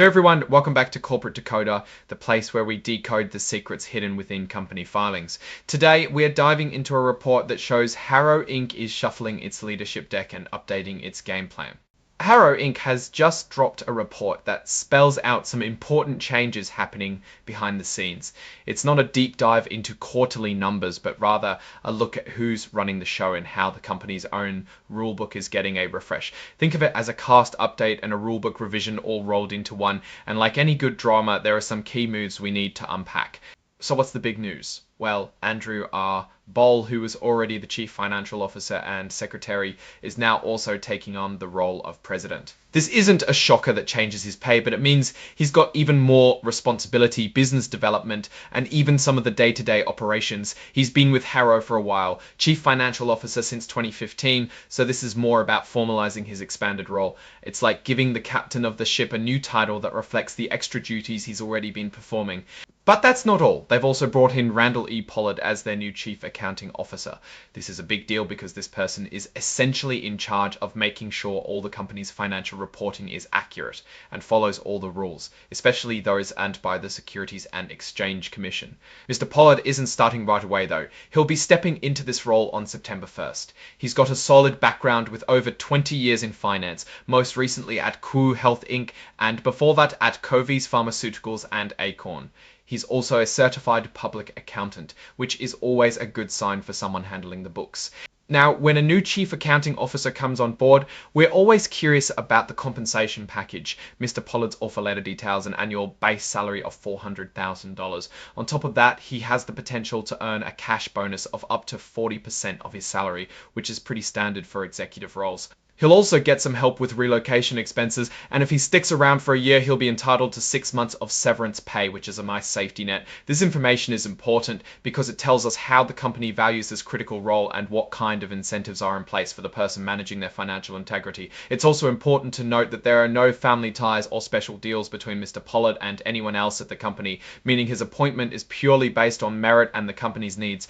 Hey everyone, welcome back to Corporate Decoder, the place where we decode the secrets hidden within company filings. Today, we are diving into a report that shows Harrow Inc. is shuffling its leadership deck and updating its game plan. Harrow Inc. has just dropped a report that spells out some important changes happening behind the scenes. It's not a deep dive into quarterly numbers, but rather a look at who's running the show and how the company's own rulebook is getting a refresh. Think of it as a cast update and a rulebook revision all rolled into one, and like any good drama, there are some key moves we need to unpack. So what's the big news? Well, Andrew R. Boll, who was already the Chief Financial Officer and Secretary, is now also taking on the role of President. This isn't a shocker that changes his pay, but it means he's got even more responsibility, business development, and even some of the day-to-day operations. He's been with Harrow for a while, Chief Financial Officer since 2015, so this is more about formalizing his expanded role. It's like giving the captain of the ship a new title that reflects the extra duties he's already been performing. But that's not all. They've also brought in Randall E. Pollard as their new Chief Accounting Officer. This is a big deal because this person is essentially in charge of making sure all the company's financial reporting is accurate and follows all the rules, especially those earned by the Securities and Exchange Commission. Mr. Pollard isn't starting right away though. He'll be stepping into this role on September 1st. He's got a solid background with over 20 years in finance, most recently at Koo Health Inc. and before that at Covies Pharmaceuticals and Acorn. He's also a certified public accountant, which is always a good sign for someone handling the books. Now, when a new Chief Accounting Officer comes on board, we're always curious about the compensation package. Mr. Pollard's offer letter details an annual base salary of $400,000. On top of that, he has the potential to earn a cash bonus of up to 40% of his salary, which is pretty standard for executive roles. He'll also get some help with relocation expenses, and if he sticks around for a year, he'll be entitled to 6 months of severance pay, which is a nice safety net. This information is important because it tells us how the company values this critical role and what kind of incentives are in place for the person managing their financial integrity. It's also important to note that there are no family ties or special deals between Mr. Pollard and anyone else at the company, meaning his appointment is purely based on merit and the company's needs.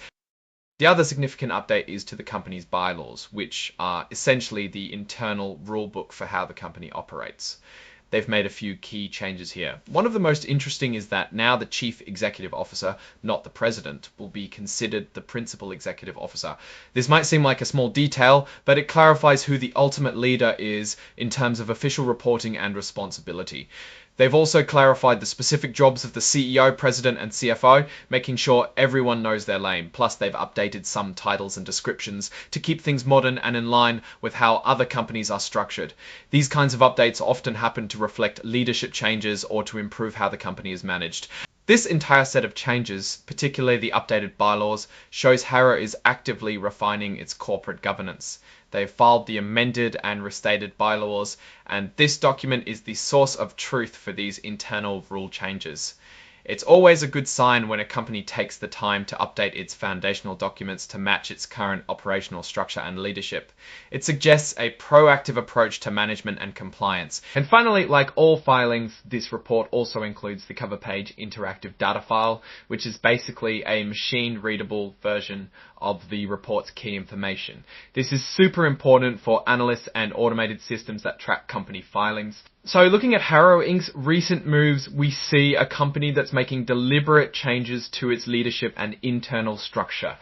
The other significant update is to the company's bylaws, which are essentially the internal rulebook for how the company operates. They've made a few key changes here. One of the most interesting is that now the Chief Executive Officer, not the President, will be considered the Principal Executive Officer. This might seem like a small detail, but it clarifies who the ultimate leader is in terms of official reporting and responsibility. They've also clarified the specific jobs of the CEO, President, and CFO, making sure everyone knows their lane. Plus, they've updated some titles and descriptions to keep things modern and in line with how other companies are structured. These kinds of updates often happen to reflect leadership changes or to improve how the company is managed. This entire set of changes, particularly the updated bylaws, shows Harrow is actively refining its corporate governance. They've filed the amended and restated bylaws, and this document is the source of truth for these internal rule changes. It's always a good sign when a company takes the time to update its foundational documents to match its current operational structure and leadership. It suggests a proactive approach to management and compliance. And finally, like all filings, this report also includes the cover page interactive data file, which is basically a machine-readable version of the report's key information. This is super important for analysts and automated systems that track company filings. So looking at Harrow Inc.'s recent moves, we see a company that's making deliberate changes to its leadership and internal structure.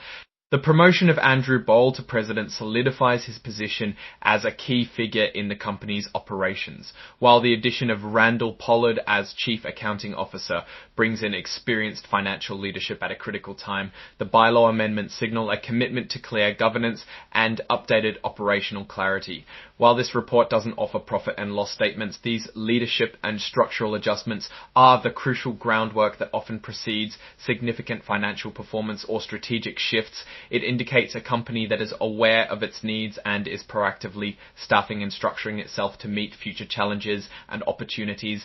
The promotion of Andrew Boll to president solidifies his position as a key figure in the company's operations, while the addition of Randall Pollard as Chief Accounting Officer brings in experienced financial leadership at a critical time. The bylaw amendments signal a commitment to clear governance and updated operational clarity. While this report doesn't offer profit and loss statements, these leadership and structural adjustments are the crucial groundwork that often precedes significant financial performance or strategic shifts. It indicates a company that is aware of its needs and is proactively staffing and structuring itself to meet future challenges and opportunities.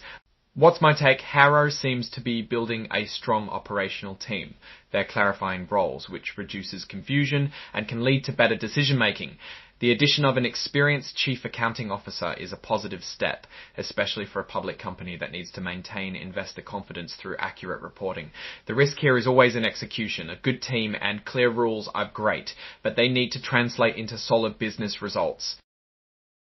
What's my take? Harrow seems to be building a strong operational team. They're clarifying roles, which reduces confusion and can lead to better decision making. The addition of an experienced Chief Accounting Officer is a positive step, especially for a public company that needs to maintain investor confidence through accurate reporting. The risk here is always in execution. A good team and clear rules are great, but they need to translate into solid business results.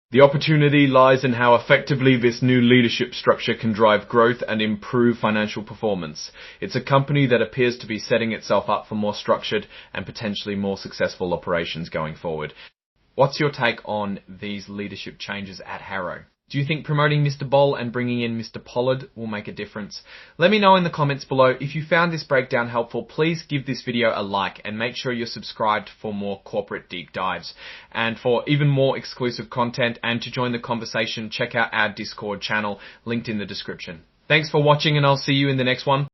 The opportunity lies in how effectively this new leadership structure can drive growth and improve financial performance. It's a company that appears to be setting itself up for more structured and potentially more successful operations going forward. What's your take on these leadership changes at Harrow? Do you think promoting Mr. Boll and bringing in Mr. Pollard will make a difference? Let me know in the comments below. If you found this breakdown helpful, please give this video a like and make sure you're subscribed for more corporate deep dives. And for even more exclusive content and to join the conversation, check out our Discord channel linked in the description. Thanks for watching and I'll see you in the next one.